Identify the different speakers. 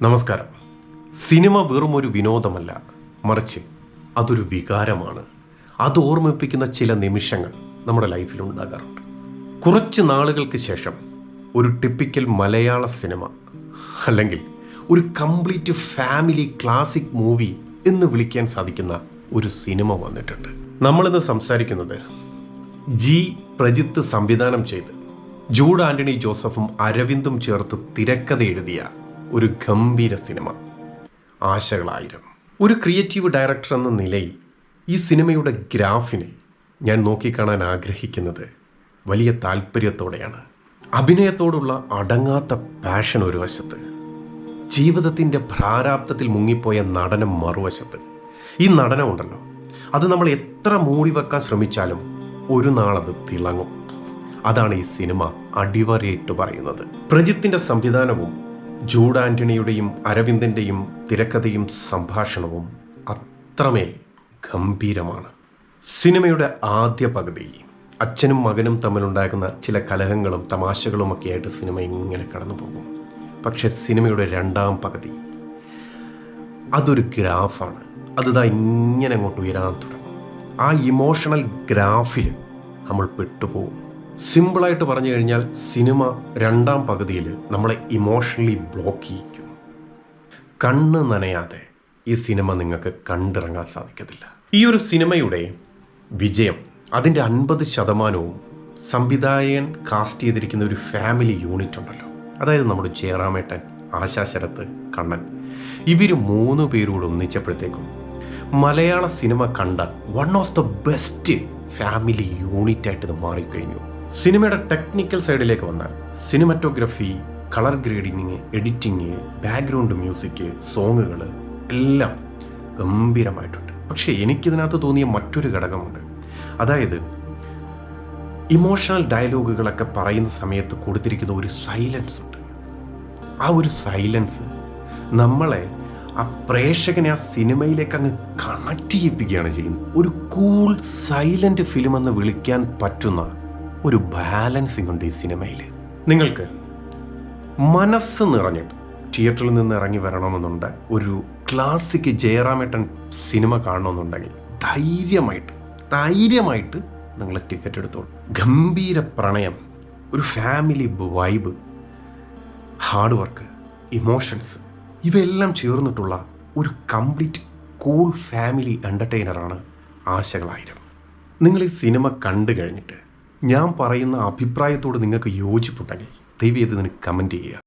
Speaker 1: നമസ്കാരം. സിനിമ വെറും ഒരു വിനോദമല്ല, മറിച്ച് അതൊരു വികാരമാണ്. അത് ഓർമ്മിപ്പിക്കുന്ന ചില നിമിഷങ്ങൾ നമ്മുടെ ലൈഫിൽ ഉണ്ടാകാറുണ്ട്. കുറച്ച് നാളുകൾക്ക് ശേഷം ഒരു ടിപ്പിക്കൽ മലയാള സിനിമ, അല്ലെങ്കിൽ ഒരു കംപ്ലീറ്റ് ഫാമിലി ക്ലാസിക് മൂവി എന്ന് വിളിക്കാൻ സാധിക്കുന്ന ഒരു സിനിമ വന്നിട്ടുണ്ട്. നമ്മളിന്ന് സംസാരിക്കുന്നത് ജി പ്രജിത്ത് സംവിധാനം ചെയ്ത് ജൂഡ് ആൻ്റണി ജോസഫും അരവിന്ദും ചേർത്ത് തിരക്കഥ എഴുതിയ ഒരു ഗംഭീര സിനിമ ആശകളായിരം. ഒരു ക്രിയേറ്റീവ് ഡയറക്ടർ എന്ന നിലയിൽ ഈ സിനിമയുടെ ഗ്രാഫിനെ ഞാൻ നോക്കിക്കാണാൻ ആഗ്രഹിക്കുന്നത് വലിയ താല്പര്യത്തോടെയാണ്. അഭിനയത്തോടുള്ള അടങ്ങാത്ത പാഷൻ ഒരു വശത്ത്, ജീവിതത്തിൻ്റെ പ്രാരാബ്ധത്തിൽ മുങ്ങിപ്പോയ നടനം മറുവശത്ത്. ഈ നടനമുണ്ടല്ലോ, അത് നമ്മൾ എത്ര മൂടി വെക്കാൻ ശ്രമിച്ചാലും ഒരു നാളത് തിളങ്ങും. അതാണ് ഈ സിനിമ അടിവരയിട്ട് പറയുന്നത്. പ്രജിത്തിൻ്റെ സംവിധാനവും ജൂഡ് ആൻ്റണിയുടെയും അരവിന്ദൻ്റെയും തിരക്കഥയും സംഭാഷണവും അത്രമേൽ ഗംഭീരമാണ്. സിനിമയുടെ ആദ്യ പകുതി അച്ഛനും മകനും തമ്മിലുണ്ടാകുന്ന ചില കലഹങ്ങളും തമാശകളുമൊക്കെ ആയിട്ട് സിനിമ ഇങ്ങനെ കടന്നു പോകും. പക്ഷെ സിനിമയുടെ രണ്ടാം പകുതി അതൊരു ഗ്രാഫാണ്. അതിതാ ഇങ്ങനെ അങ്ങോട്ട് ഉയരാൻ തുടങ്ങും. ആ ഇമോഷണൽ ഗ്രാഫിൽ നമ്മൾ പെട്ടുപോകും. സിമ്പിളായിട്ട് പറഞ്ഞു കഴിഞ്ഞാൽ സിനിമ രണ്ടാം പകുതിയിൽ നമ്മളെ ഇമോഷണലി ബ്ലോക്ക് ചെയ്യിക്കും. കണ്ണ് നനയാതെ ഈ സിനിമ നിങ്ങൾക്ക് കണ്ടിറങ്ങാൻ സാധിക്കത്തില്ല. ഈ ഒരു സിനിമയുടെ വിജയം, അതിൻ്റെ 50% സംവിധായകൻ കാസ്റ്റ് ചെയ്തിരിക്കുന്ന ഒരു ഫാമിലി യൂണിറ്റ് ഉണ്ടല്ലോ, അതായത് നമ്മുടെ ജയറാമേട്ടൻ, ആശാ ശരത്ത്, കണ്ണൻ, ഇവർ 3 പേരോട് ഒന്നിച്ചപ്പോഴത്തേക്കും മലയാള സിനിമ കണ്ട one of the best family യൂണിറ്റായിട്ട് ഇത് മാറിക്കഴിഞ്ഞു. സിനിമയുടെ ടെക്നിക്കൽ സൈഡിലേക്ക് വന്നാൽ cinematography, colour grading, editing, background music, സോങ്ങുകൾ എല്ലാം ഗംഭീരമായിട്ടുണ്ട്. പക്ഷേ എനിക്കിതിനകത്ത് തോന്നിയ മറ്റൊരു ഘടകമുണ്ട്. അതായത് ഇമോഷണൽ ഡയലോഗുകളൊക്കെ പറയുന്ന സമയത്ത് കൊടുത്തിരിക്കുന്ന ഒരു സൈലൻസ് ഉണ്ട്. ആ ഒരു സൈലൻസ് നമ്മളെ, ആ പ്രേക്ഷകനെ ആ സിനിമയിലേക്ക് അങ്ങ് കണക്ട് ചെയ്യിപ്പിക്കുകയാണ് ചെയ്യുന്നത്. ഒരു കൂൾ സൈലന്റ് ഫിലിം എന്ന് വിളിക്കാൻ പറ്റുന്ന ഒരു ബാലൻസിംഗ് ഉണ്ട് ഈ സിനിമയിൽ. നിങ്ങൾക്ക് മനസ്സ് നിറഞ്ഞിട്ട് തിയേറ്ററിൽ നിന്ന് ഇറങ്ങി വരണമെന്നുണ്ട്, ഒരു ക്ലാസിക് ജയറാമേട്ടൻ സിനിമ കാണണമെന്നുണ്ടെങ്കിൽ ധൈര്യമായിട്ട് നിങ്ങൾ ടിക്കറ്റ് എടുത്തോളൂ. ഗംഭീര പ്രണയം, ഒരു family vibe, hard work, emotions, ഇവയെല്ലാം ചേർന്നിട്ടുള്ള ഒരു കംപ്ലീറ്റ് കൂൾ ഫാമിലി എൻ്റർടൈനറാണ് ആശകളായിരം. നിങ്ങൾ ഈ സിനിമ കണ്ടു കഴിഞ്ഞിട്ട് ഞാൻ പറയുന്ന അഭിപ്രായത്തോട് നിങ്ങൾക്ക് യോജിപ്പുണ്ടെങ്കിൽ ദയവേത് ഇതിന് കമൻറ്റ് ചെയ്യുക.